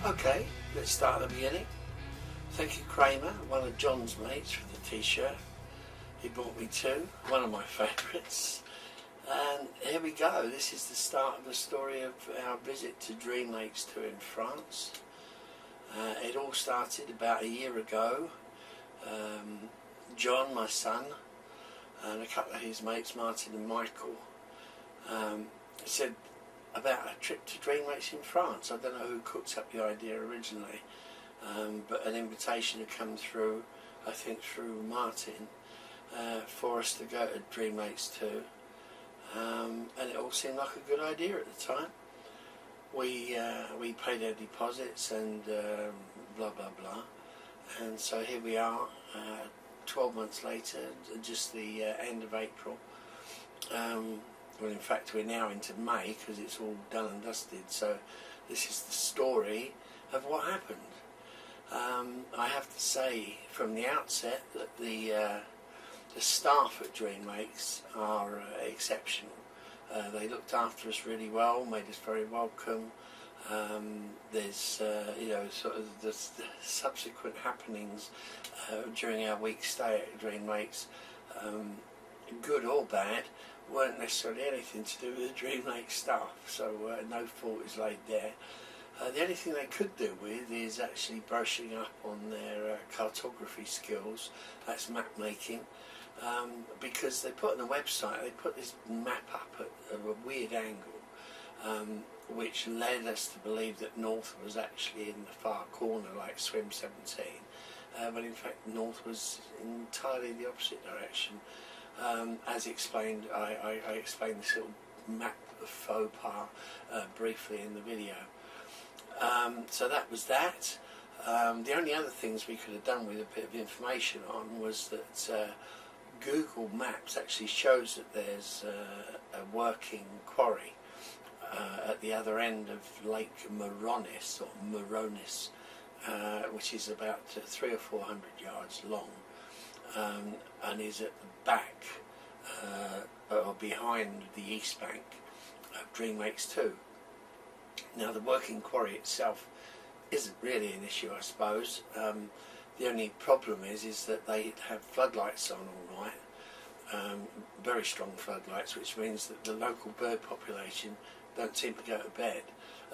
Okay, let's start at the beginning. Thank you, Kramer, one of John's mates, for the t-shirt. He bought me two, one of my favourites. And here we go. This is the start of the story of our visit to Dreamlakes II in France. It all started about a year ago. John, my son, and a couple of his mates, Martin and Michael, said about a trip to Dreamlakes in France. I don't know who cooked up the idea originally, but an invitation had come through, I think through Martin, for us to go to Dreamlakes II, and it all seemed like a good idea at the time. We paid our deposits and blah blah blah, and so here we are, 12 months later, just the end of April. Well, in fact, we're now into May because it's all done and dusted. So this is the story of what happened. I have to say from the outset that the staff at Dreamlakes are exceptional. They looked after us really well, made us very welcome. There's you know, sort of the subsequent happenings during our week stay at Dreamlakes, good or bad, weren't necessarily anything to do with the Dreamlakes staff, so no fault is laid there. The only thing they could do with is actually brushing up on their cartography skills. That's map making, because they put on the website, they put this map up at a weird angle, which led us to believe that north was actually in the far corner, like Swim 17, but in fact north was entirely the opposite direction. As explained, I explained this little map of faux pas briefly in the video. So that was that. The only other things we could have done with a bit of information on was that Google Maps actually shows that there's a working quarry at the other end of Lake Moronis, or Moronis, which is about 300 or 400 yards long, and is at the back or behind the east bank of Dreamlakes II. Now, the working quarry itself isn't really an issue, I suppose. The only problem is that they have floodlights on all night, very strong floodlights, which means that the local bird population don't seem to go to bed,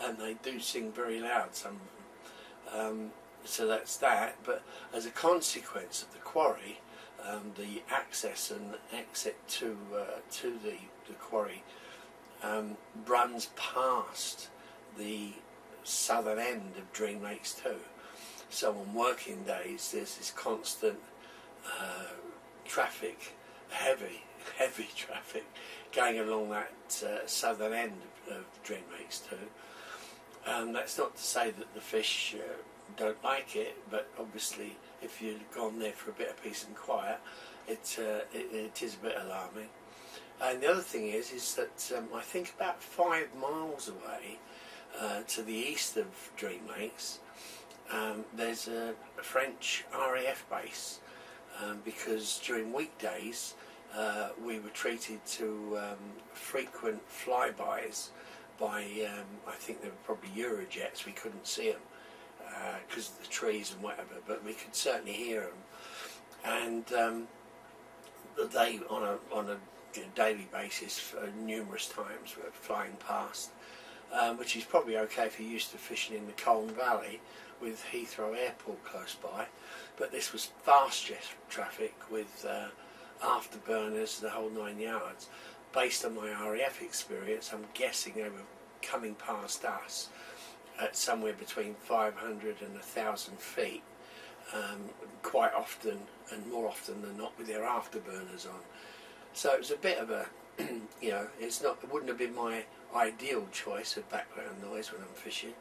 and they do sing very loud, some of them. So that's that. But as a consequence of the quarry, the access and exit to the quarry runs past the southern end of Dreamlakes II. So on working days there's this constant traffic, heavy traffic going along that southern end of Dreamlakes II. That's not to say that the fish don't like it, but obviously if you'd gone there for a bit of peace and quiet, it is a bit alarming. And the other thing is that I think about 5 miles away to the east of Dreamlakes, there's a French RAF base, because during weekdays we were treated to frequent flybys by, I think they were probably Eurojets. We couldn't see them because of the trees and whatever, but we could certainly hear them. And they, on a daily basis, numerous times were flying past, which is probably okay if you're used to fishing in the Colne Valley with Heathrow Airport close by. But this was fast jet traffic with afterburners, the whole 9 yards. Based on my RAF experience, I'm guessing they were coming past us at somewhere between 500 and 1,000 feet, quite often, and more often than not, with their afterburners on. So it was a bit of a, you know, it wouldn't have been my ideal choice of background noise when I'm fishing.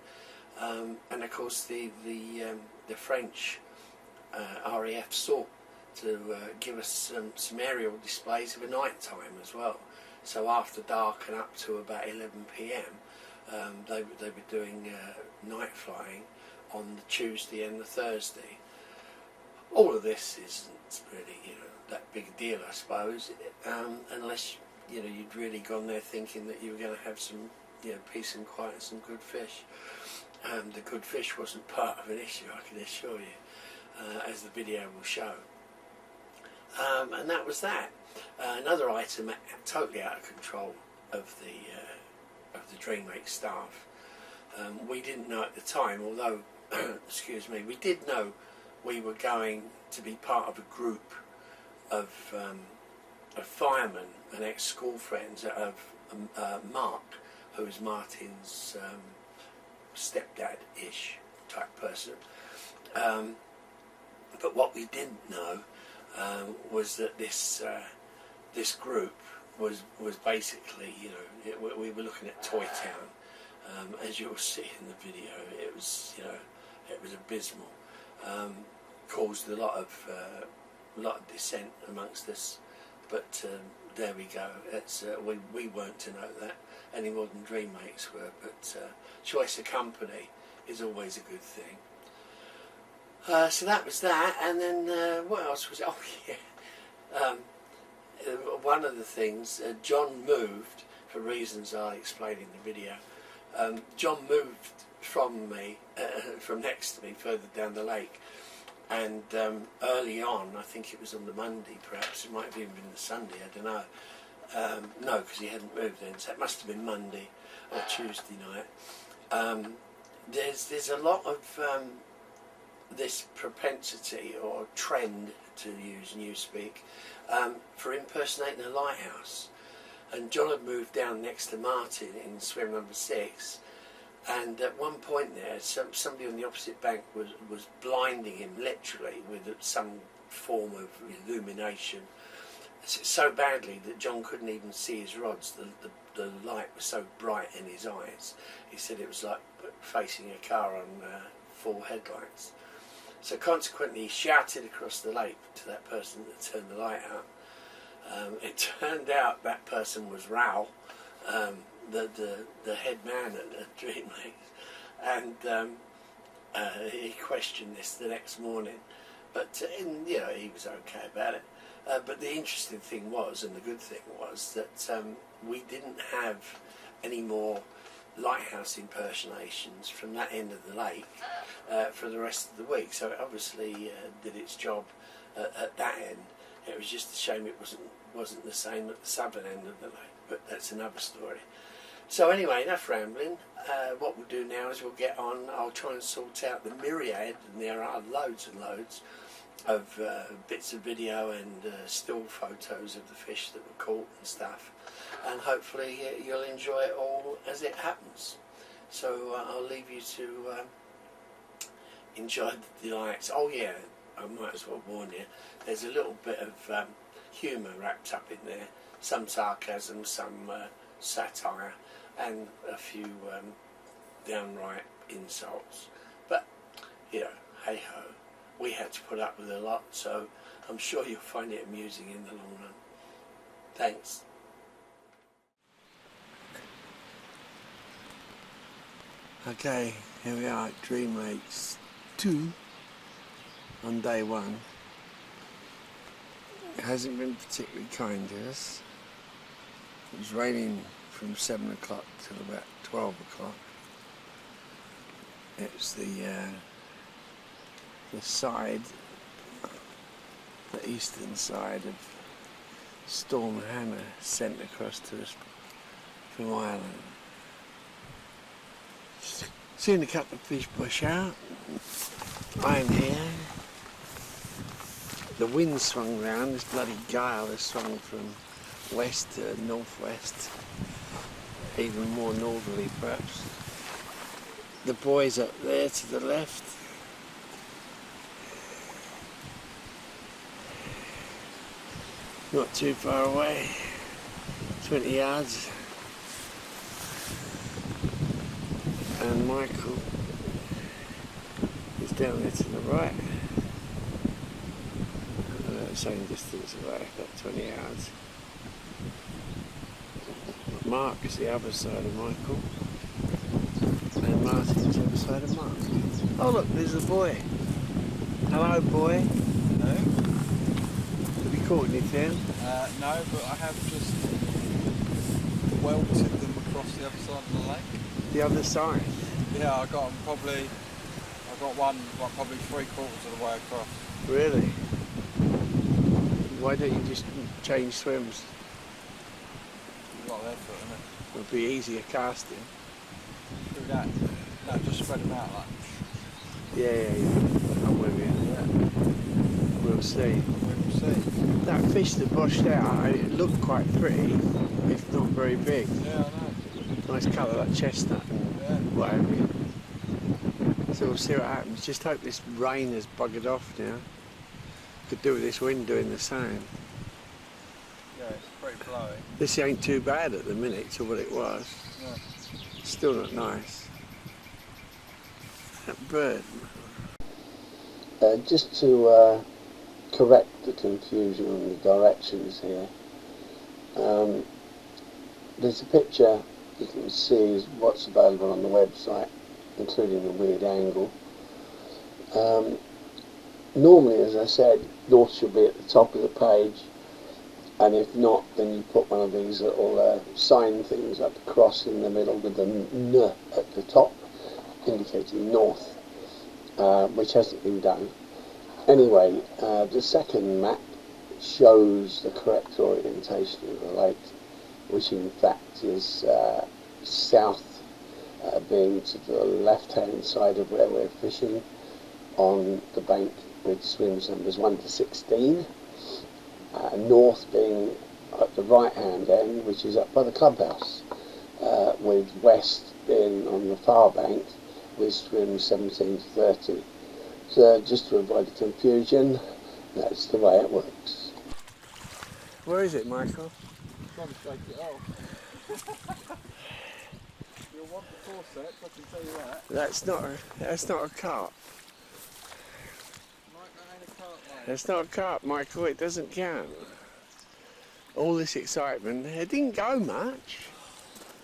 And of course the French RAF sought to give us some aerial displays of a night time as well. So after dark and up to about 11 PM, they were doing night flying on the Tuesday and the Thursday. All of this isn't really, you know, that big a deal, I suppose, unless, you know, you'd really gone there thinking that you were going to have some, you know, peace and quiet and some good fish. the good fish wasn't part of an issue, I can assure you, as the video will show. And that was that. Another item totally out of control of the Dreamlake staff. We didn't know at the time, although excuse me, we did know we were going to be part of a group of firemen and ex-school friends of Mark, who is Martin's stepdad-ish type person. But what we didn't know was that this group was basically, you know, we were looking at Toy Town. As you'll see in the video, it was, you know, it was abysmal. Caused a lot of dissent amongst us, but there we go. It's we weren't to know that any more than Dreamlakes were, but choice of company is always a good thing. So that was that, and then what else was? Oh yeah, one of the things, John moved for reasons I'll explain in the video. John moved from me, from next to me, further down the lake, and early on, I think it was on the Monday, perhaps it might have even been the Sunday, I don't know. No, because he hadn't moved then, so it must have been Monday or Tuesday night. There's a lot of this propensity or trend, to use newspeak, for impersonating a lighthouse. And John had moved down next to Martin in swim number 6, and at one point there, somebody on the opposite bank was blinding him literally with some form of illumination, so badly that John couldn't even see his rods. The light was so bright in his eyes. He said it was like facing a car on full headlights. So consequently, he shouted across the lake to that person that turned the light out. It turned out that person was Raoul, the head man at Dreamlakes, and he questioned this the next morning, but you know, he was okay about it. But the interesting thing was, and the good thing was, that we didn't have any more lighthouse impersonations from that end of the lake for the rest of the week. So it obviously did its job at that end. It was just a shame it wasn't the same at the southern end of the lake, but that's another story. So anyway, enough rambling. What we'll do now is we'll get on. I'll try and sort out the myriad, and there are loads and loads of bits of video and still photos of the fish that were caught and stuff, and hopefully you'll enjoy it all as it happens. So I'll leave you to enjoy the delights. Oh yeah, I might as well warn you, there's a little bit of humour wrapped up in there, some sarcasm, some satire, and a few downright insults. But, you know, hey ho, we had to put up with a lot, so I'm sure you'll find it amusing in the long run. Thanks. Okay, here we are at Dreamlakes II on day 1. It hasn't been particularly kind to us. It was raining from 7 o'clock till about 12 o'clock. It's the side, the eastern side of Storm Hannah sent across to us from Ireland. Seen a couple of fish push out. I'm here. The wind swung round. This bloody gale has swung from west to northwest, even more northerly perhaps. The buoy's up there to the left. Not too far away, 20 yards. And Michael is down there to the right. Same distance away, about 20 yards. Mark is the other side of Michael, and Martin's the other side of Mark. Oh look, there's the boy. Hello boy. Hello. Have you caught anything? No, but I have just welted them across the other side of the lake. The other side? Yeah, I got them probably. I got one probably 3/4 of the way across. Really? Why don't you just change swims? You got their foot in it. It would be easier casting. Do that. No, just spread them out like. Yeah. I'm with you. Yeah. We'll see. We'll see. That fish that washed out, it looked quite pretty, if not very big. Yeah, I know. Nice colour, like chestnut and Yeah. what have you. So we'll see what happens. Just hope this rain has buggered off now. Could do with this wind doing the same. Yeah, it's pretty blowy. This ain't too bad at the minute to what it was. Yeah. Still not nice. That bird. Just to correct the confusion on the directions here. There's a picture you can see is what's available on the website, including the weird angle. Normally, as I said, north should be at the top of the page, and if not, then you put one of these little sign things like the cross in the middle with the N at the top, indicating north, which hasn't been done. Anyway, the second map shows the correct orientation of the lake, which in fact is south, being to the left-hand side of where we're fishing, on the bank with swims numbers 1 to 16, north being at the right-hand end, which is up by the clubhouse, with west being on the far bank with swims 17 to 30. So just to avoid the confusion, that's the way it works. Where is it, Michael? I'm trying to shake it off. You'll want the forceps, I can tell you that. That's not a carp. Mike, that ain't a carp, mate. That's not a carp, Michael. It doesn't count. All this excitement. It didn't go much,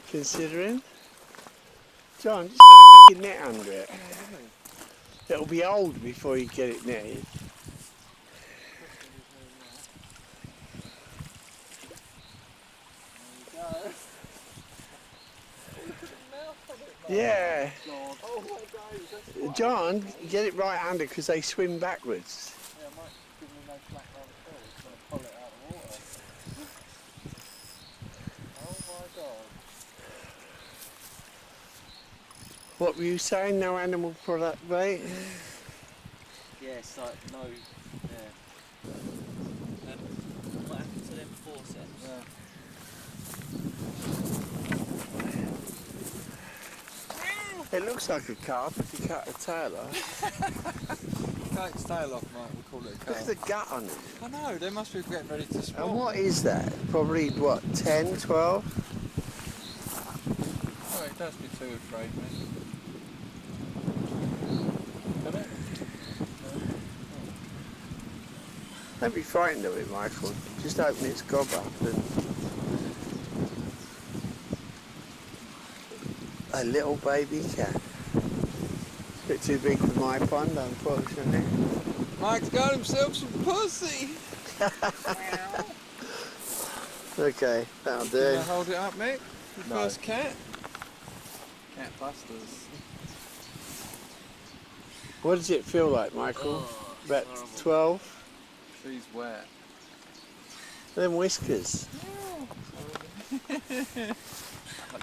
considering. John, just put a fucking net under it. It'll be old before you get it netted. Yeah. Oh my God, John, get it right under because they swim backwards. yeah, Mike's giving me no slack round the pool. He's going to pull it out of the water. Oh my God. What were you saying? No animal product bait? Yeah, it's like no. Yeah. What happened to them forceps? Yeah. It looks like a carp if you cut the tail off. Cut its tail off, Mike. We call it a Look carp. at the gut on it. I know, they must be getting ready to spawn. And what is that? Probably, what, 10, 12? Oh, it does be 2 or 3, mate. Can it? Don't be frightened of it, Michael. Just open its gob up and... A little baby cat. A bit too big for my pond, unfortunately. Mike's got himself some pussy! Okay, that'll You do. want to hold it up, Mick? Your No. first cat? Cat busters. What does it feel like, Michael? Oh, it's About horrible. 12? She's wet. Them whiskers. Like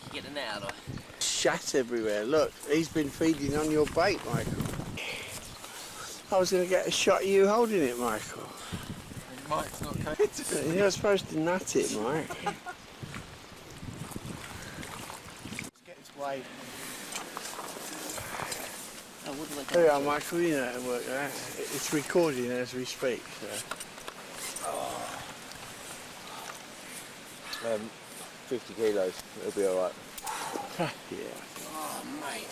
you get the net out of it. Shat everywhere. Look, he's been feeding on your bait, Michael. I was going to get a shot of you holding it, Michael. And Mike's not capable. You're not supposed to nut it, Mike. Let's get its way. Oh, what do I do? There you are, Michael. You know how to work that. It's recording as we speak. So. 50 kilos, it'll be alright. Yeah. Oh, mate.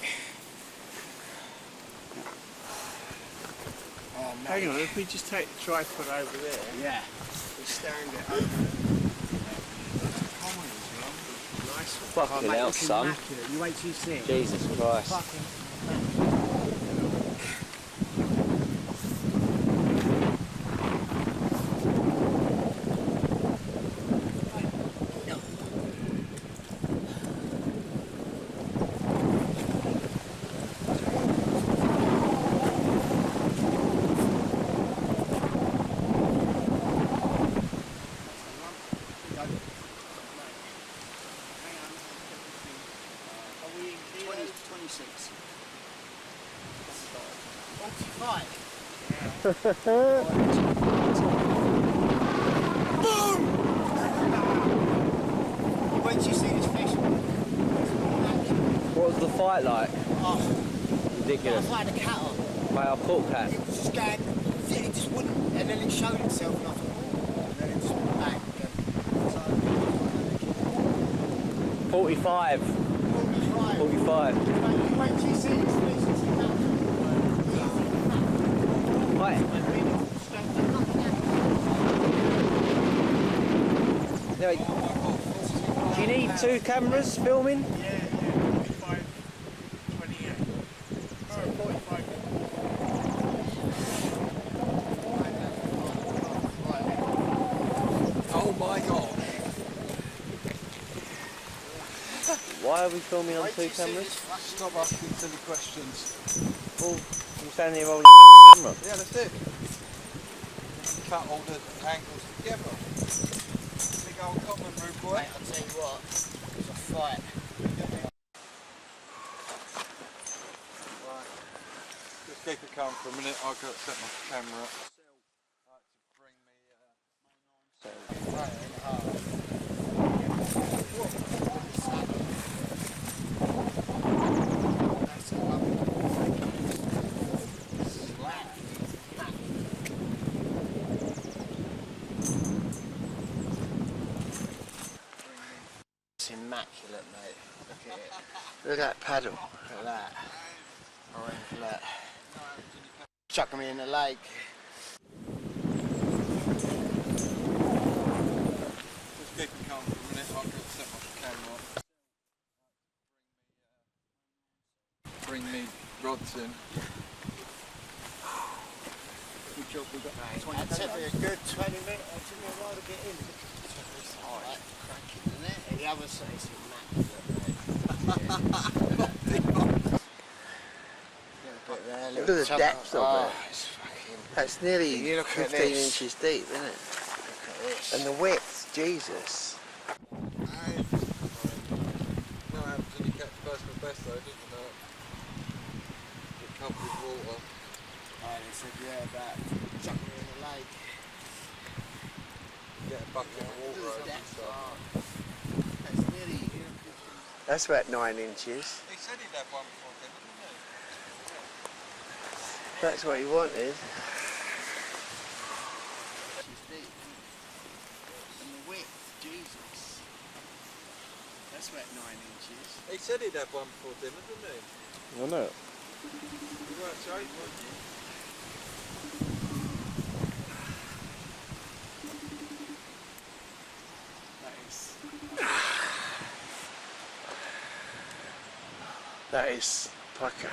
Oh, mate. Hang on, if we just take the tripod over there Yeah. and stand it over. Nice one. Fucking Oh, mate, hell, looking son. immaculate. You wait till you see it. Jesus Christ. Fucking. 26. 45. Boom! Wait till you see this fish. What was the fight like? Oh, Ridiculous. I fired a cat on. Mate, I caught cat. It was just going, it just wouldn't, and then it showed itself and I thought, oh, and then it just went back again. So, 45. 45. 45. Wait till you see this fish, it's Right. Anyway, do you need 2 cameras filming? Yeah, 45, 28. So 45. Oh my gosh. Why are we filming on 2 cameras? Stop asking silly questions. Well, I'm standing here holding the camera. Yeah, that's it. Cut all the angles together. Big old common room, boy. Mate, I'll tell you what, it's a fight. Right. Just keep it calm for a minute. I've got to set my camera up. Right, to bring me It's immaculate, mate. Look at it. Look at that paddle. Look at that. Orange, look. Chucking me in the lake. just keep it calm for a minute. I've got to set my camera up. Bring me rods in. Good job we got Mate, 20 that took me a good 20 minutes. It took me a while to get in. It's hard, cracking, isn't it? And the other side is immaculate, mate. Look at the depth of it. It's fucking... That's nearly You look at 15 this. inches deep, isn't it? Look at this. And the width, Jesus. No, happens when you catch personal best though, doesn't it? Get covered with water. And he said, yeah, about chucking me in the lake. Get a bucket of water over and That's stuff. hard. That's nearly... That's about 9 inches. He said he'd have one before dinner, didn't he? That's what he wanted. She's deep. And the width, Jesus. That's about 9 inches. He said he'd have one before dinner, didn't he? I know. You weren't straight, weren't you? That is pucker.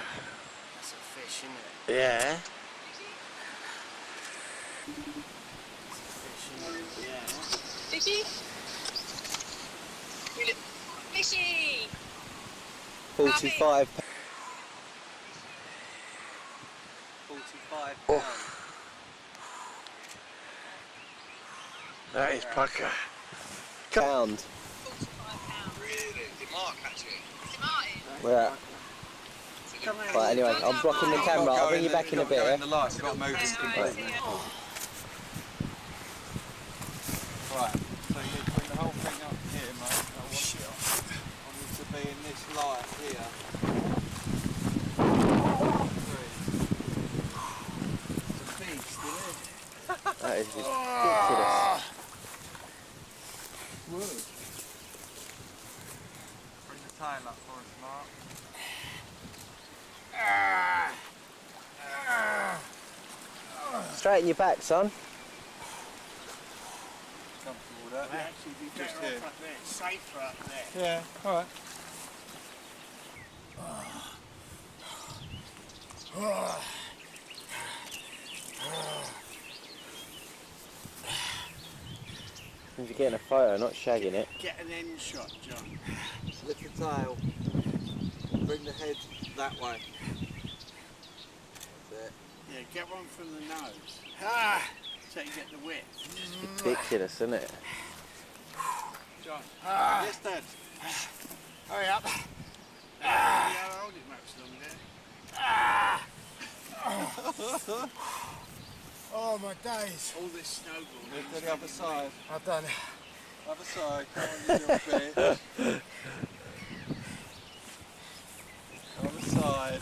That's a fish, isn't it? Yeah. That's a fish, isn't it? Yeah. Fishy? You look fishy! 45. 45 Oh. That is pucker. Pound. 45 Really? Did Mark catch it? Is it Martin? We're at. Right, anyway, I'm blocking the camera. I'll bring you back in a bit. Go Yeah? in the lights, got moving completely. Right, so you need to bring the whole thing up here, mate. I want it to be in this light here. It's a beast, isn't it? That is ridiculous. Bring the tail up for us, Mark. Straighten your back, son. Comfortable with that? Might actually be Just better here. off up there. It's safer up there. Yeah, alright. If you're getting a photo, not shagging it. Get an end shot, John. Lift the tail. Bring the head that way. That's it. Yeah, get one from the nose. Ah! So you get the width. Ridiculous, isn't it? John. Ah! Yes, Dad. Hurry up. Hold it much longer. Oh my days. All this snowboarding. Move to the other side. I've done it. Other side, come on you little bitch. Other side.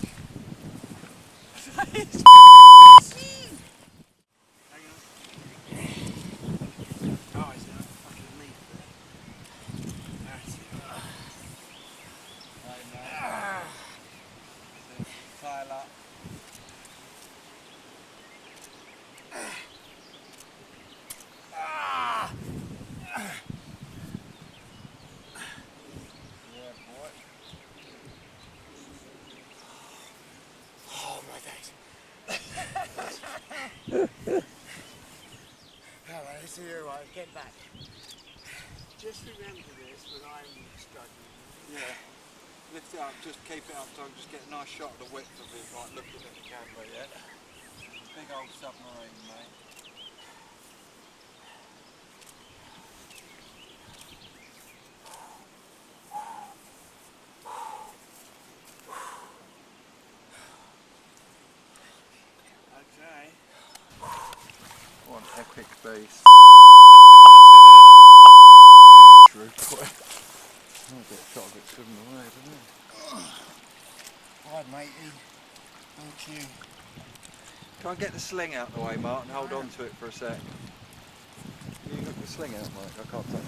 Oh, is there a fucking leaf there? That's it. Right, mate. Tile up. Yeah, boy. Oh my days. Alright, let's do it right. Get back. Just remember this when I'm struggling. Yeah. Lift it up, just keep it up so I can just get a nice shot of the width of it, like looking at the camera, yeah? Big old submarine, mate. Okay. One epic beast. Oh, a bit of shot of it swimming away, doesn't it? Alright, matey. Thank you. Try and get the sling out of the way, Martin. Hold on to it for a sec. You got the sling out, Mike. I can't touch it.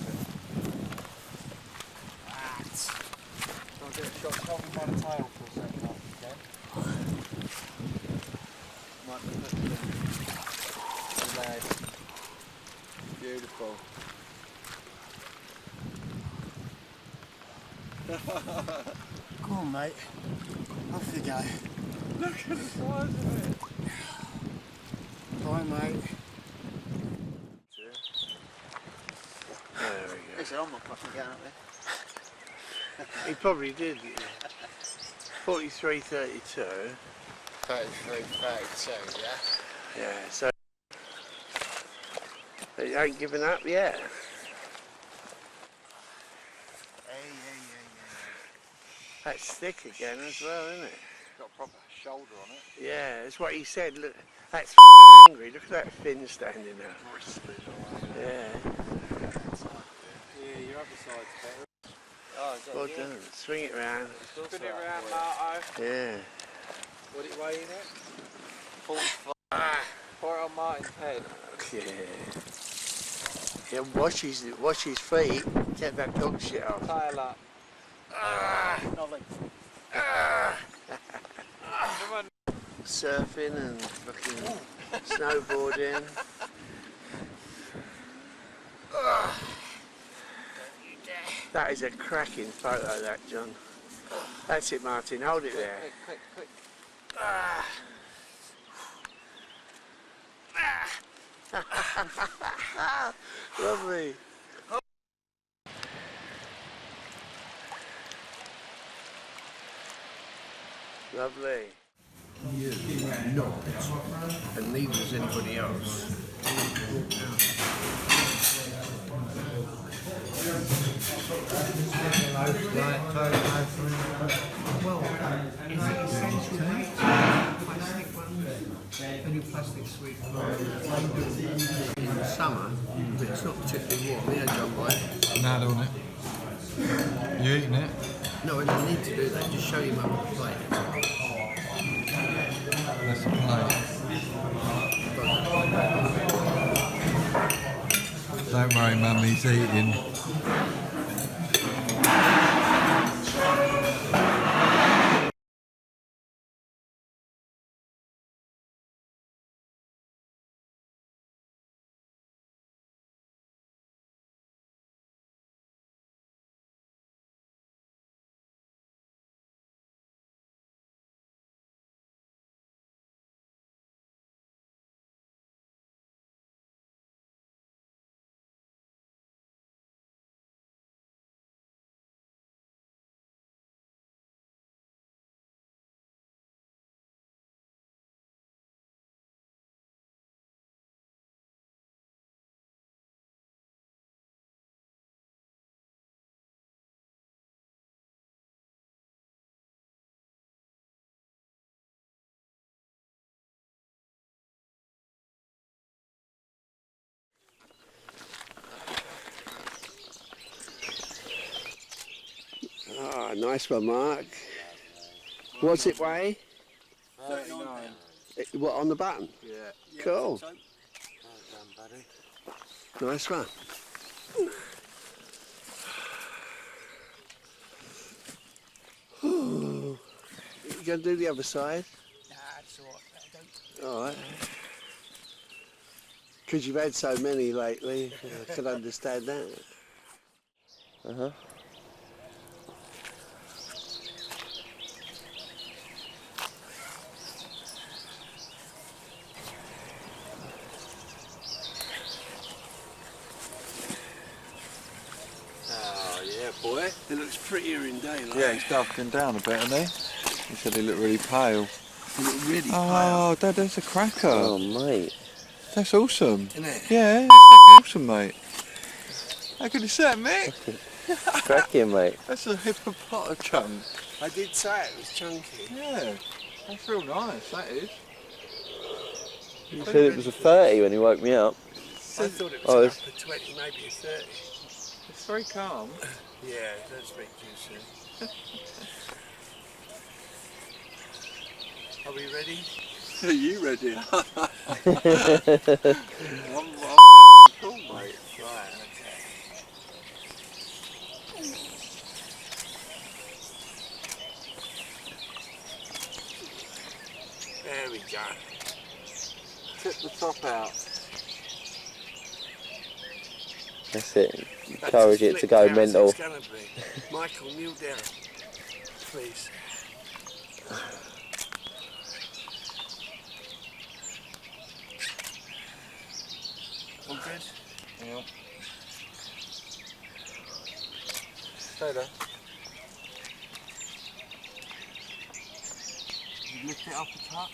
Try and get a shot. Hold me by the tail for a sec, Martin, if you can. Might be the leg. Beautiful. Come on, mate. Off you go. Look at the size of it. Bye, mate. There we go. Listen, I'm not fucking going up there. He probably did. 43.32. 33, yeah? Yeah, so he ain't given up yet. Hey. That's thick again as well, isn't it? Got a proper shoulder on it. Yeah, that's what he said. Look, that's f***ing angry. Look at that fin standing there. Yeah. Yeah, your other side's better. Oh, is that Well you? done. Swing it round. Spin it around, Marto. Yeah. What it weighing it? 45. Pour it on Martin's head. Yeah. Yeah, watch his feet. Get that dog shit off. Tail up. Lovely. Come on. Surfing and fucking snowboarding. That is a cracking photo, that, John. That's it, Martin. Hold it there. Quick. Lovely. Lovely. You not, and neither is anybody else. Well, is it essential mate? Plastic ones? Any plastic sweet in the summer, but it's not particularly warm. Yeah, John White. Nad on it. You eating it? No, I don't need to do that. Just show you my plate. That's a plate. Don't worry, Mummy's eating. Ah, nice one, Mark. What's it weigh? 39. What, on the button? Yeah. Cool. So, Well done, buddy. Nice one. You going to do the other side? Nah, it's alright. Alright. Because you've had so many lately, I can understand that. Uh-huh. oh yeah, boy. It looks prettier in daylight. Yeah, he's darkening down a bit, hasn't he? He said he looked really pale. They look really Oh, Dad, that's a cracker. Oh, mate. That's awesome. pale, isn't it? Yeah, that's fucking awesome, mate. How good is that, Mick? Cracking, mate. That's a hippopotamus chunk. I did say it was chunky. Yeah, that's real nice, that is. You said it was a 30 when he woke me up. I thought it was Oh, up to 20, maybe a 30. It's very calm. Yeah, don't speak too soon. Are we ready? Are you ready? I'm cool, mate. Right, okay. There we go. Tip the top out. That's it. That's Encourage as it to flipped go out as mental. It's gonna be. Michael, kneel down, please. All good? Yeah. Stay there. You lift it up a top.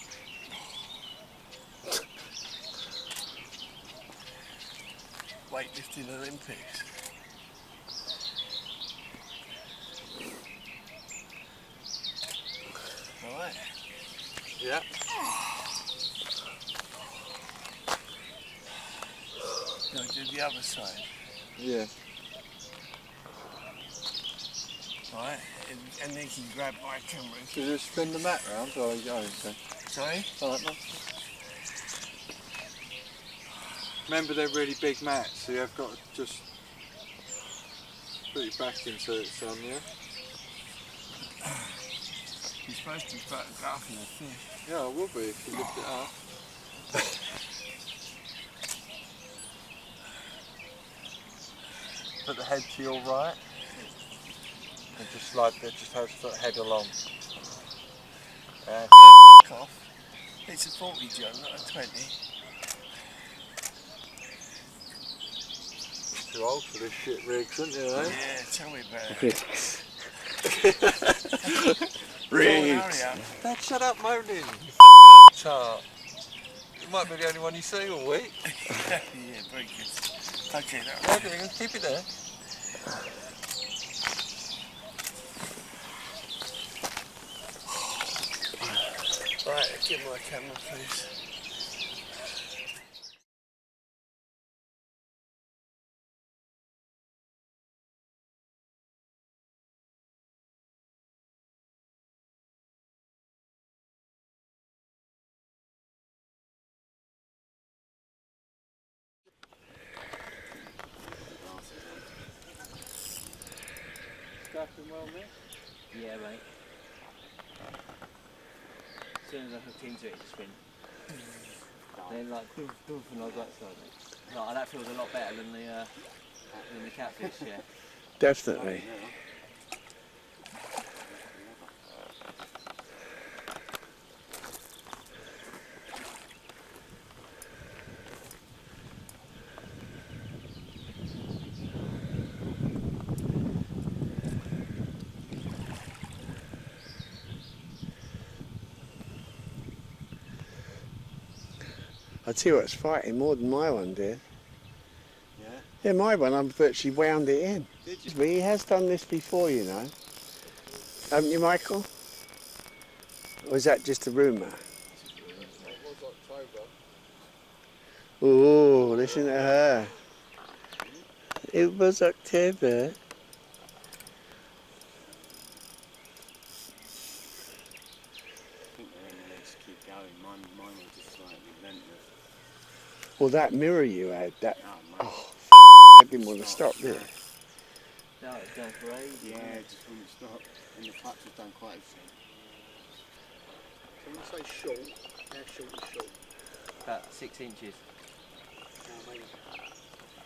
Weightlifting Olympics. Alright. Yeah. Now do the other side. Yeah. Right, and then you can grab my camera. Should we just spin the mat round? Oh, yeah, okay. Sorry? Alright, no. Remember, they're really big mats, so you have got to just put your back into it, son, yeah? You're supposed to be photographing the fish. Yeah, I will be if you lift it up. Put the head to your right. And just slide it, just have the head along. Fuck off. It's a 40 John, not a 20. Too old for this shit rigs, aren't you, eh? Yeah, tell me about it. Rigs. Hurry up. Dad, shut up moaning, you f***ing tart. You might be the only one you see all week. Yeah, very good. Okay, now. Okay, keep it there. Right, get my camera, please. Strapping well, mate? Yeah, mate. As soon as I hooked into it, it spin. Then like doof doof and I was like, no, that feels a lot better than the catfish, yeah. Definitely. I tell you what, it's fighting more than my one did. Yeah. Yeah, my one, I've virtually wound it in. Did you? But he has done this before, you know. Haven't you, Michael? Or is that just a rumour? It was October. Oh, listen to her. It was October. just keep going. Mine was just like relentless. Well, that mirror you had, that. Oh, mate. Oh, I didn't want to stop there. No, it's going for ages. Yeah, it just wouldn't stop. And the clutch was done quite everything. Can you say short? How short is short? About 6 inches.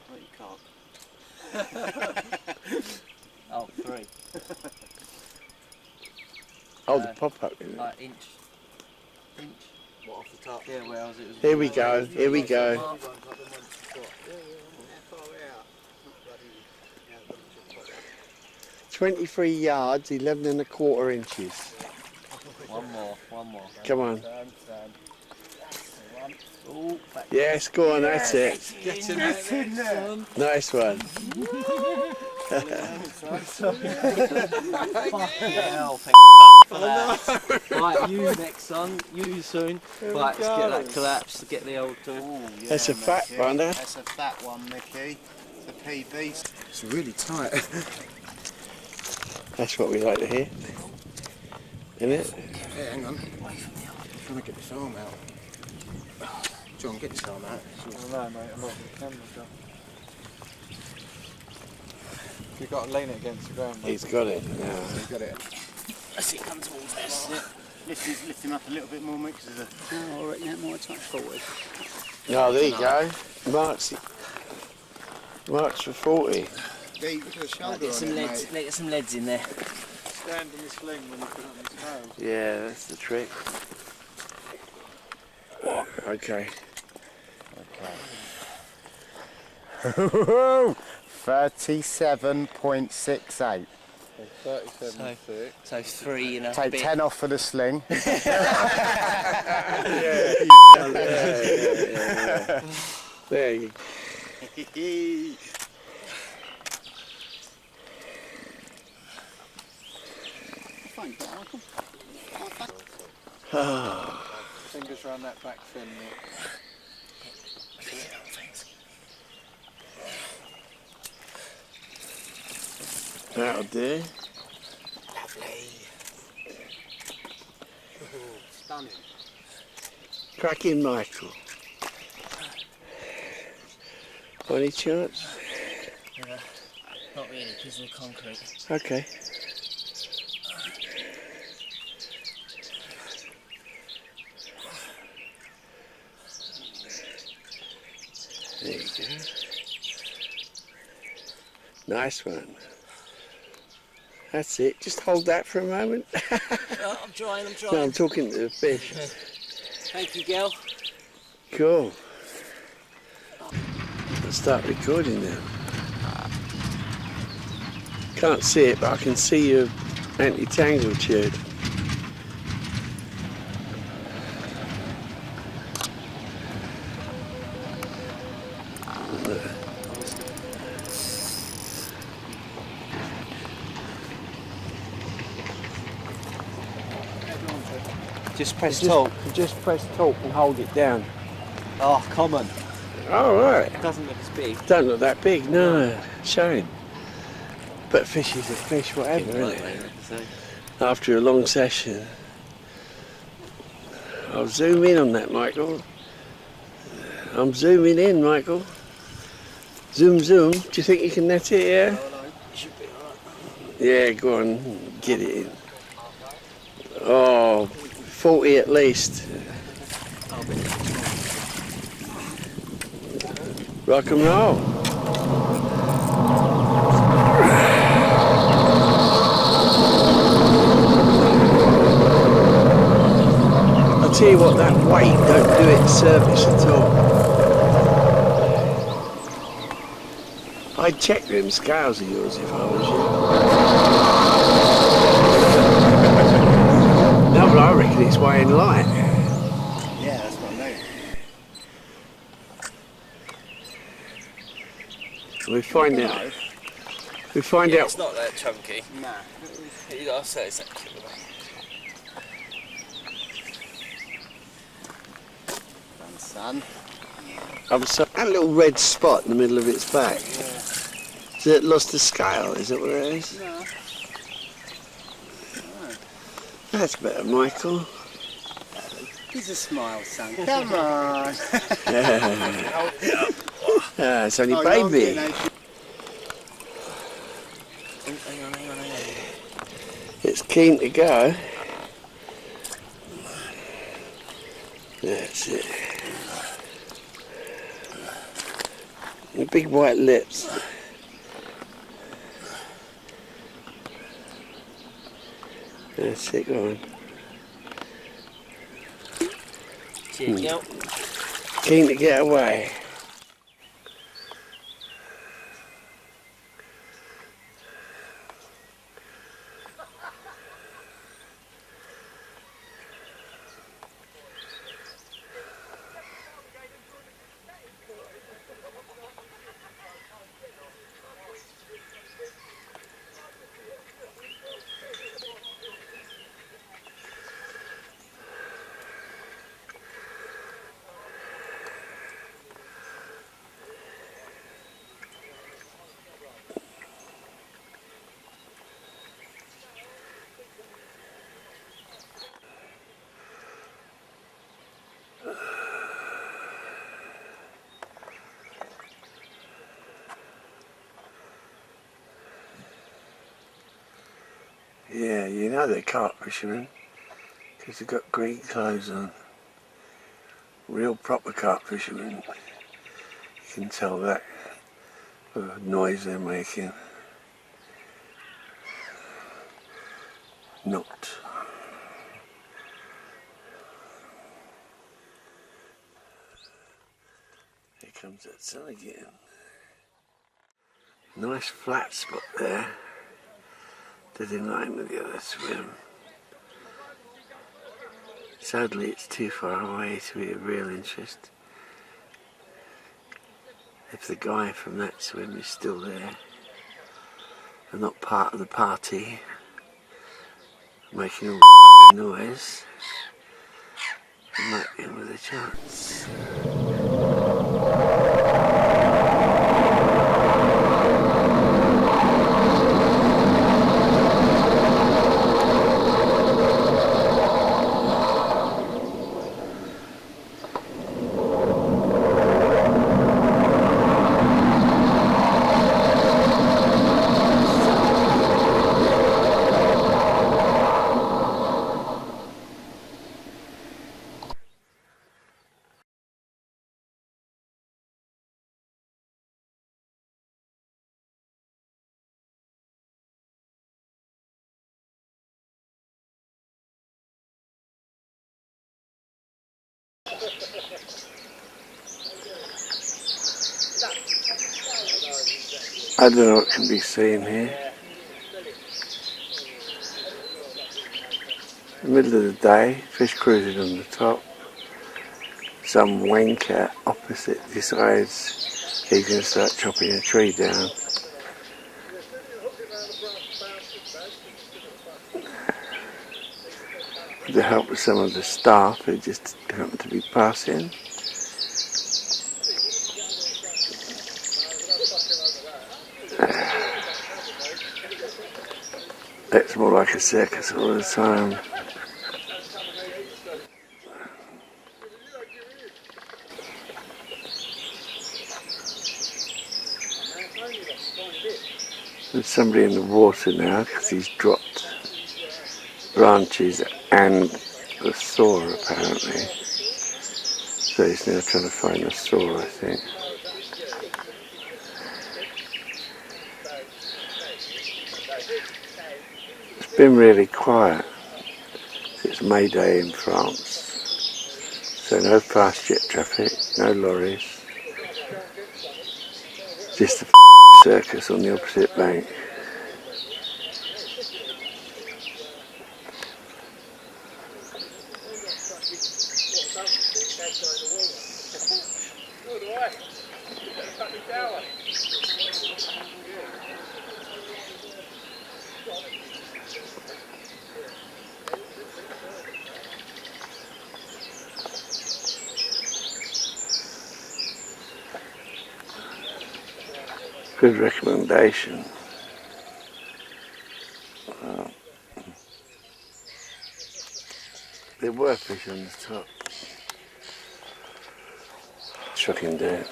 Not your cock. Oh, 3. Oh, the pop-up, isn't it? Like inch. What, off the top? Yeah, whereas it was. Here we go, here we go. 23 yards, 11 1/4 inches. One more. Come on. Oh, back. Yes, go on, that's it. Get in there. Nice one. Hell, for that. Right, you next son. You soon. Right, let's get that collapse to get the old tool. Ooh, yeah, That's a fat Mickey. one, eh? That's a fat one, Mickey. The PB. It's really tight. That's what we like to hear. Isn't it? Hey, hang on. I'm trying to get this arm out. John, get this arm out. No, mate, I'm not the camera job. You've got to lean it against the ground, mate. He's got it now. You got it. As it comes towards us. Lift him up a little bit more, Mick, because there's a... Oh, I reckon that might touch forward. Oh, there you go. Marks for 40. Deep with the shoulder Get on some it, leads. mate. Get some leads in there. Stand in the sling when you put it on the scale. Yeah, that's the trick. Okay. 37.68. 37.6. So 3 and a Take bit. 10 off for the sling. There you Fingers around that back fin, Nick. That'll do. Stunning. Crack in, Michael. Any chance? Not really, because of the concrete. Okay. There you go. Nice one. That's it. Just hold that for a moment. Oh, I'm trying. No, I'm talking to the fish. Thank you, Gail. Cool. Let's start recording now. Can't see it, but I can see your anti-tangle tube. Just press talk. Just press talk and hold it down. Oh, common. All right. It doesn't look as big. Don't look that big, no. Shame. But fish is a fish, whatever, isn't it? After a long session. I'll zoom in on that, Michael. I'm zooming in, Michael. Zoom, zoom. Do you think you can net it, yeah? Yeah, go on. Get it in. Oh, 40 at least. Rock and roll. I'll tell you what, that weight don't do it service at all. I'd check them scales of yours if I was you. No, but I reckon it's weighing light. Yeah, that's what I know. We find out. We find out. It's not that chunky. Nah. I'll say it's actually. Done, son. I'm sorry. That little red spot in the middle of its back. Is it lost the scale? Is that what it is? No. That's better, Michael. He's a smile, son. Come on. Yeah, it's only Oh, baby. hang on. It's keen to go. That's it. The big white lips. That's it, go on. Keen to get away. Yeah, you know they're carp fishermen because they've got green clothes on. Real proper carp fishermen. You can tell that by the noise they're making. Not. Here comes that sun again. Nice flat spot there. Dead in line with the other swim. Sadly it's too far away to be of real interest. If the guy from that swim is still there and not part of the party, making all the noise, I might be in with a chance. I don't know what can be seen here. In the middle of the day, fish cruising on the top. Some wanker opposite decides he's going to start chopping a tree down. With the help of some of the staff who just happen to be passing. It's more like a circus all the time. There's somebody in the water now because he's dropped branches and the saw apparently. So he's now trying to find the saw, I think. It's been really quiet. It's May Day in France. So no fast jet traffic, no lorries. Just a circus on the opposite bank. Good recommendation. There were fish on the top. much I can do.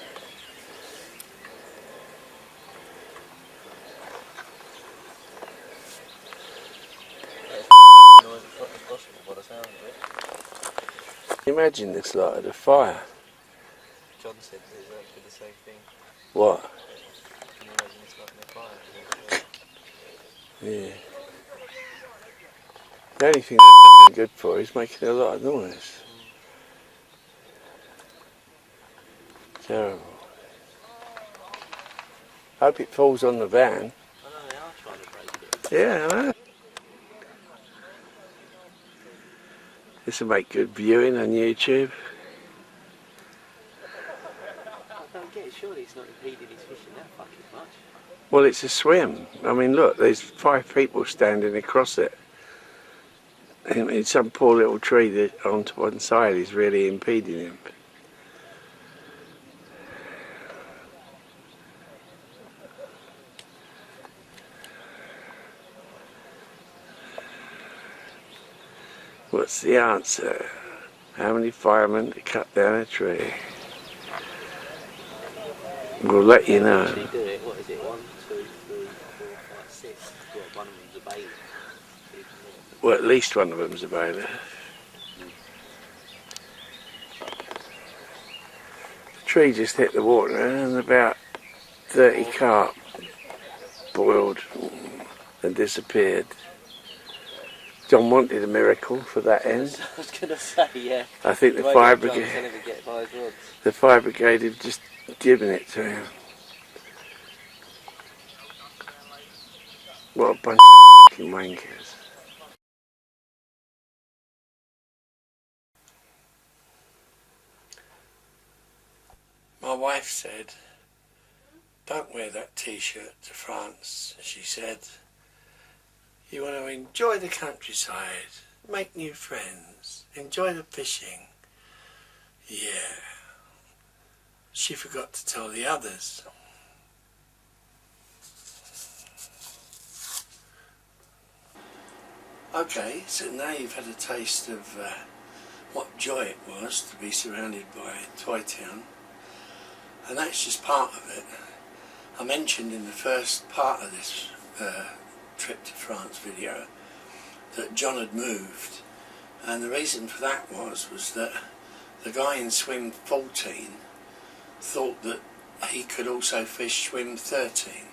Imagine this light of the fire. John said exactly the same thing. What? Can you imagine this lighting a fire? Yeah. The only thing they're f***ing good for is making a lot of noise. Terrible. Hope it falls on the van. I know they are trying to break it. Yeah, I know. This will make good viewing on YouTube. I don't get it, surely it's not impeding his fishing that fucking much. Well, it's a swim. I mean, look, there's 5 people standing across it. And some poor little tree that onto one side is really impeding him. What's the answer? How many firemen to cut down a tree? We'll let you know. Actually do it, what is it, 1, 2, 3, 4, 5, 6. Well, one of them's a bailiff. Well, at least one of them's a bailiff. The tree just hit the water and about 30 carp boiled and disappeared. John wanted a miracle for that end. I was going to say, yeah. I think the fire brigade have just given it to him. What a bunch of fucking wankers. My wife said, "Don't wear that t-shirt to France," she said. "You want to enjoy the countryside, make new friends, enjoy the fishing." Yeah. She forgot to tell the others. Okay, so now you've had a taste of what joy it was to be surrounded by Toy Town. And that's just part of it. I mentioned in the first part of this trip to France video that John had moved, and the reason for that was that the guy in swim 14 thought that he could also fish swim 13,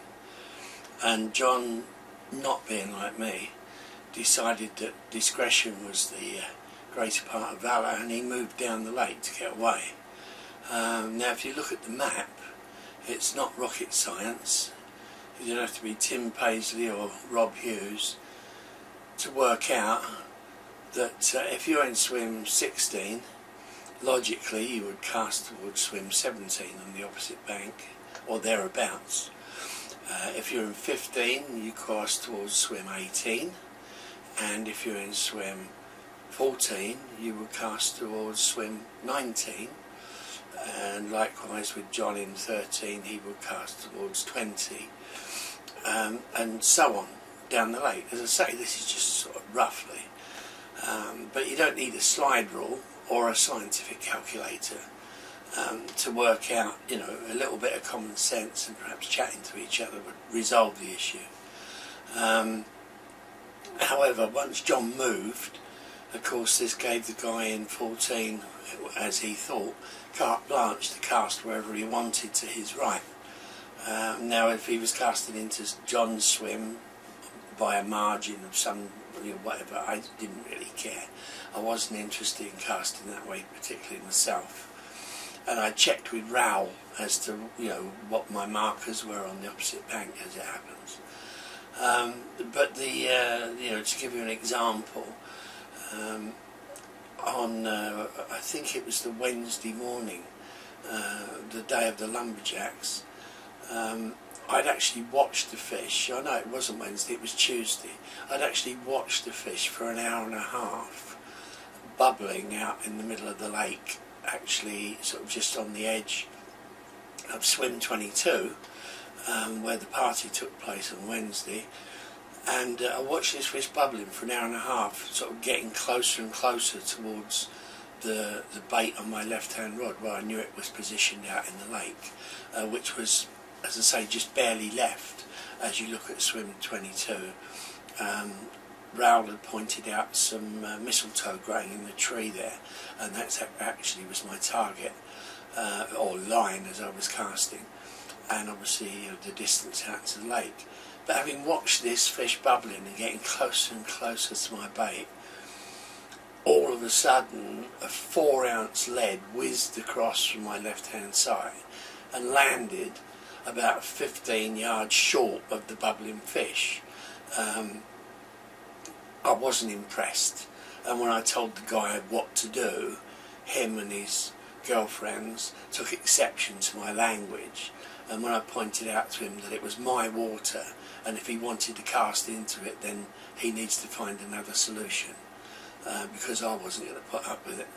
and John, not being like me, decided that discretion was the greater part of valour, and he moved down the lake to get away. Now if you look at the map, it's not rocket science. You don't have to be Tim Paisley or Rob Hughes to work out that if you're in swim 16, logically you would cast towards swim 17 on the opposite bank, or thereabouts. If you're in 15, you cast towards swim 18, and if you're in swim 14, you would cast towards swim 19, and likewise with John in 13, he would cast towards 20, and so on down the lake. As I say, this is just sort of roughly, but you don't need a slide rule or a scientific calculator to work out, you know, a little bit of common sense, and perhaps chatting to each other would resolve the issue. However, once John moved, of course this gave the guy in 14, as he thought, carte blanche to cast wherever he wanted to his right. Now if he was casting into John's swim by a margin of some, you know, whatever, I didn't really care. I wasn't interested in casting that way, particularly myself. And I checked with Raoul as to, you know, what my markers were on the opposite bank, as it happens. But the, you know, to give you an example, on I think it was the Wednesday morning, the day of the lumberjacks, I'd actually watched the fish. I know it wasn't Wednesday, it was Tuesday. I'd actually watched the fish for an hour and a half, bubbling out in the middle of the lake, actually sort of just on the edge of swim 22, where the party took place on Wednesday. And I watched this fish bubbling for an hour and a half, sort of getting closer and closer towards the bait on my left-hand rod where I knew it was positioned out in the lake, which was, as I say, just barely left as you look at swim 22. Raoul had pointed out some mistletoe growing in the tree there, and that actually was my target, or line as I was casting, and obviously the distance out to the lake. But having watched this fish bubbling and getting closer and closer to my bait, all of a sudden a 4-ounce lead whizzed across from my left hand side and landed about 15 yards short of the bubbling fish. I wasn't impressed, and when I told the guy what to do, him and his girlfriends took exception to my language, and when I pointed out to him that it was my water and if he wanted to cast into it then he needs to find another solution, because I wasn't going to put up with it.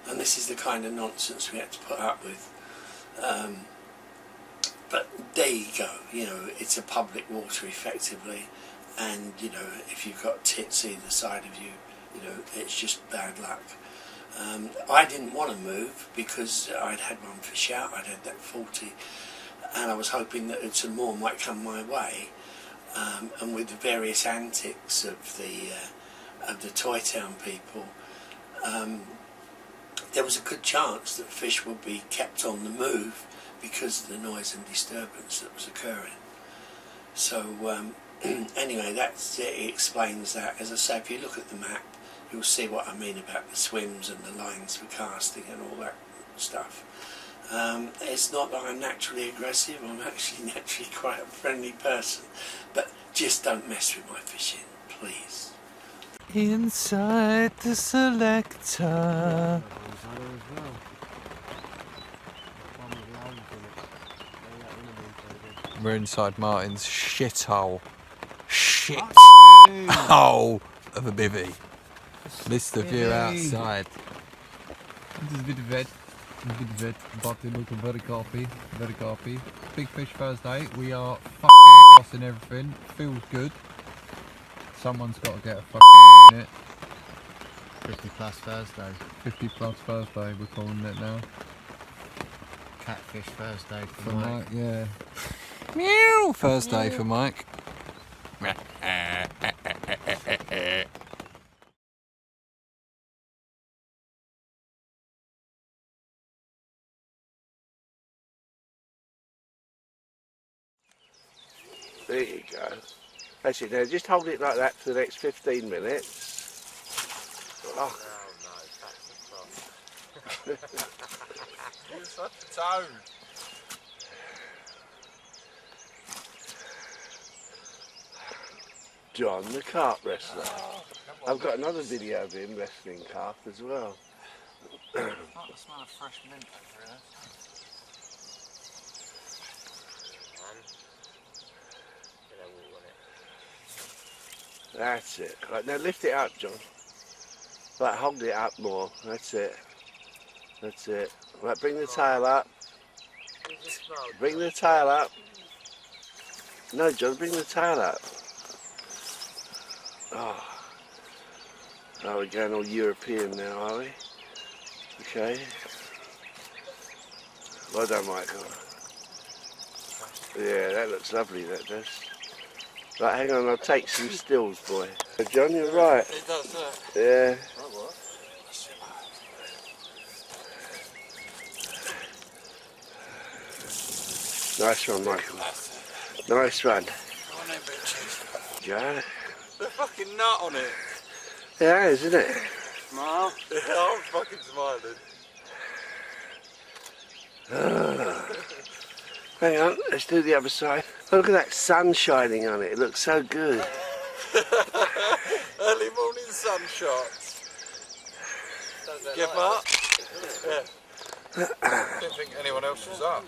And this is the kind of nonsense we had to put up with. But there you go, you know, it's a public water effectively, and you know, if you've got tits either side of you, you know, it's just bad luck. I didn't want to move because I'd had one fish out, I'd had that 40, and I was hoping that some more might come my way. And with the various antics of the Toy Town people, there was a good chance that fish would be kept on the move because of the noise and disturbance that was occurring. So anyway, it explains that. As I say, if you look at the map, you'll see what I mean about the swims and the lines for casting and all that stuff. It's not that I'm naturally aggressive, I'm actually naturally quite a friendly person, but just don't mess with my fishing, please. Inside the selector. We're inside Martin's shithole. Shithole of a bivvy. This is the view outside. It is a bit wet, but they look very coffee, very coffee. Big fish Thursday, we are fucking crossing everything, feels good. Someone's got to get a fucking unit. 50 plus Thursday. 50 plus Thursday, we're calling it now. Catfish Thursday For Mike, yeah. Meow! Thursday for Mike. There you go. That's it. Now just hold it like that for the next 15 minutes. Oh. No, that's the problem. You're such a toad. John, the carp wrestler. I've got another video of him wrestling carp as well. I like the smell of fresh mint over here. That's it. Right, now lift it up, John. Right, hold it up more. That's it. That's it. Right, bring the tail up. Bring the tail up. No, John, bring the tail up. Oh. Oh, we're going all European now, are we? Okay. Well done, Michael. Yeah, that looks lovely, that does. Right, hang on, I'll take some stills, boy. John, you're right. It does that. Yeah. Nice one, Michael. Nice one. Got it. The fucking nut on it. Yeah, isn't it? Smile. Yeah, I'm fucking smiling. Hang on, let's do the other side. Oh, look at that sun shining on it. It looks so good. Early morning sun shots. Give up? Yeah. Didn't think anyone else was up.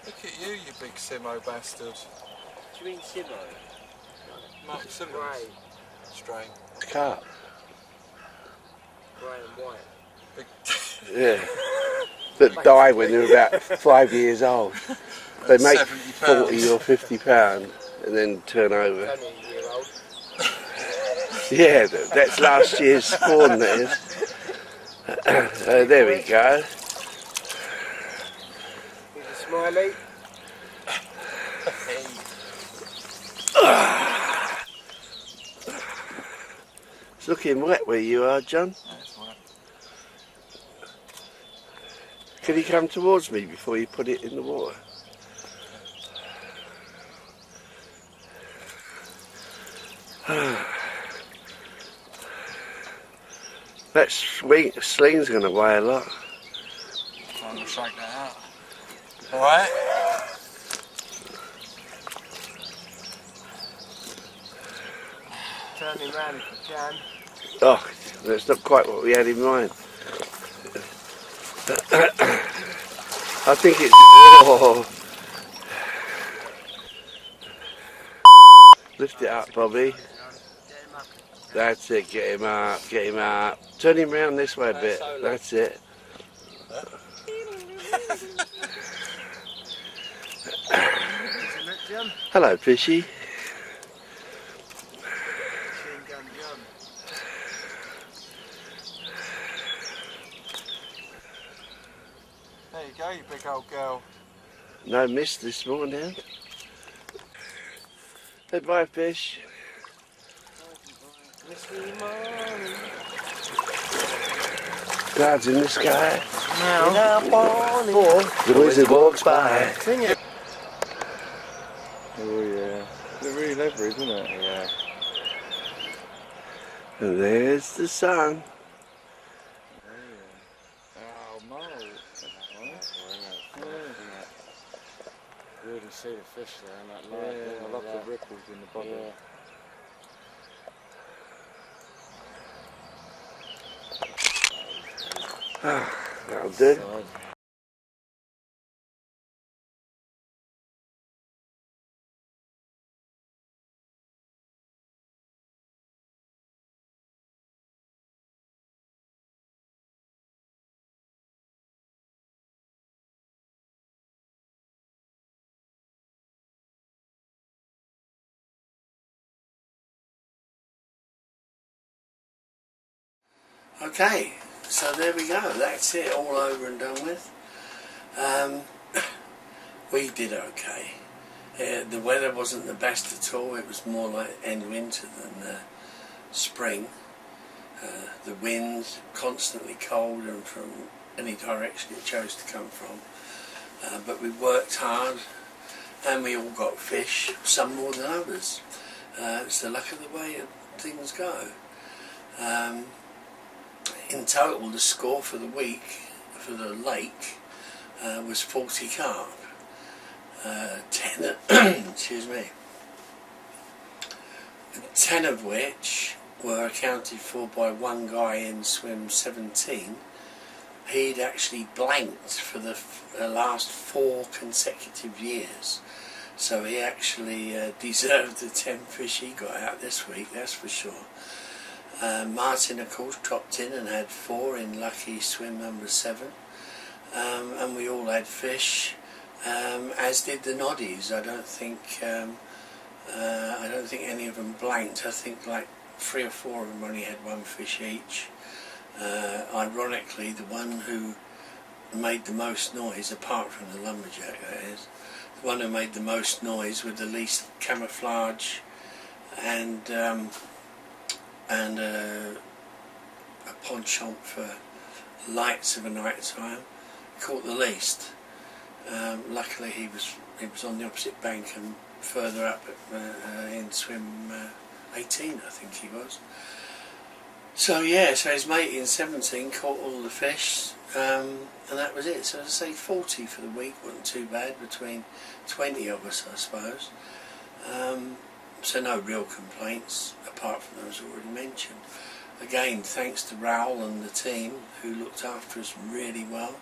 Look at you, you big Simo bastard. Do you mean Simo? Mark Simmons. Strain. Carp. Grey and white. Big Yeah. That die when they're about 5 years old. They make 40 or £50 and then turn over. Only a year old. Yeah, that's last year's spawn, that is. There we go. Here's a smiley. It's looking wet where you are, John. That's right. Can you come towards me before you put it in the water? That sling's going to weigh a lot. I'm going to shake that out. Alright? Turn him round if you can. Oh, that's not quite what we had in mind. I think it's... Oh. Lift it up, Bobby. That's it, get him up, get him up. Turn him round this way a bit, that's it. Hello, fishy. There you go, you big old girl. No mist this morning. Hey, bye, fish. Clouds in the sky. The wizard walks by. Sing it. Oh yeah. They're really levery, isn't it? Yeah. And there's the sun. Oh, no. You really see the fish there in that light. Yeah, I love the ripples in the bottom. Yeah. That'll do. Okay, so there we go. That's it, all over and done with. We did okay. The weather wasn't the best at all. It was more like end winter than spring. The winds constantly cold and from any direction it chose to come from. But we worked hard and we all got fish, some more than others. It's the luck of the way things go. In total, the score for the week for the lake was 40 carp. 10 excuse me, 10 of which were accounted for by one guy in swim 17. He'd actually blanked for the last 4 consecutive years, so he actually deserved the 10 fish he got out this week, that's for sure. Martin, of course, dropped in and had 4 in lucky swim number 7, and we all had fish, as did the noddies. I don't think any of them blanked. I think like 3 or 4 of them only had 1 fish each. Ironically, the one who made the most noise, apart from the lumberjack, that is, the one who made the most noise with the least camouflage and a penchant for lights of a night time, caught the least. Luckily he was on the opposite bank and further up in swim 18, I think he was. So yeah, so his mate in 17 caught all the fish, and that was it. So as I say, 40 for the week wasn't too bad, between 20 of us, I suppose. So no real complaints, apart from those already mentioned. Again, thanks to Raoul and the team, who looked after us really well.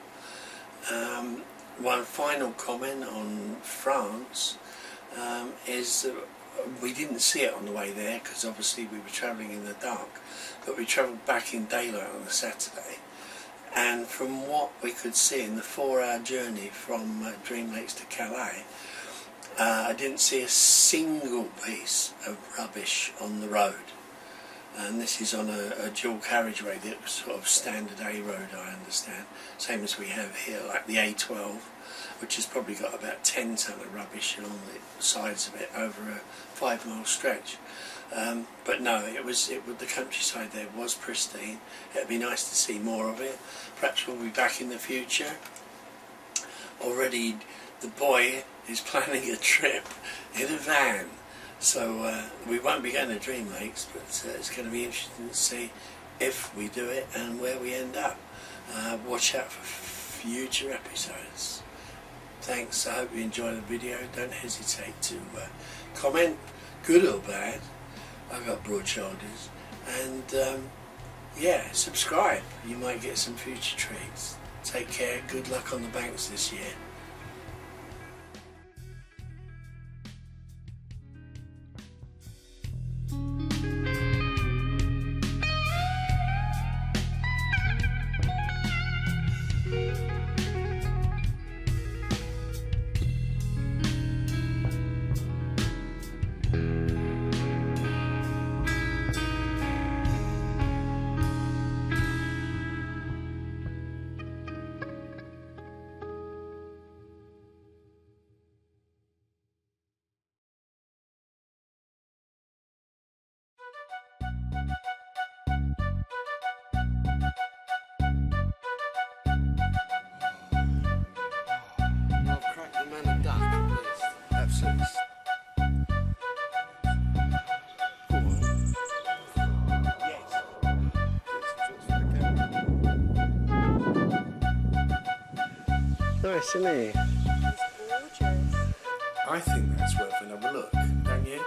One final comment on France is that we didn't see it on the way there, because obviously we were travelling in the dark, but we travelled back in daylight on a Saturday, and from what we could see in the 4-hour journey from Dreamlakes to Calais, I didn't see a single piece of rubbish on the road. and this is on a dual carriageway, the sort of standard A road, I understand, same as we have here, like the A12, which has probably got about 10 tonne of rubbish along the sides of it over a 5-mile stretch. But no, the countryside there was pristine. It'd be nice to see more of it. Perhaps we'll be back in the future. Already the boy is planning a trip in a van, so we won't be going to Dreamlakes, but it's going to be interesting to see if we do it and where we end up. Watch out for future episodes. Thanks, I hope you enjoyed the video. Don't hesitate to comment, good or bad. I've got broad shoulders. And yeah, subscribe. You might get some future treats. Take care, good luck on the banks this year. Nice, isn't it? It's gorgeous. I think that's worth another look, don't you?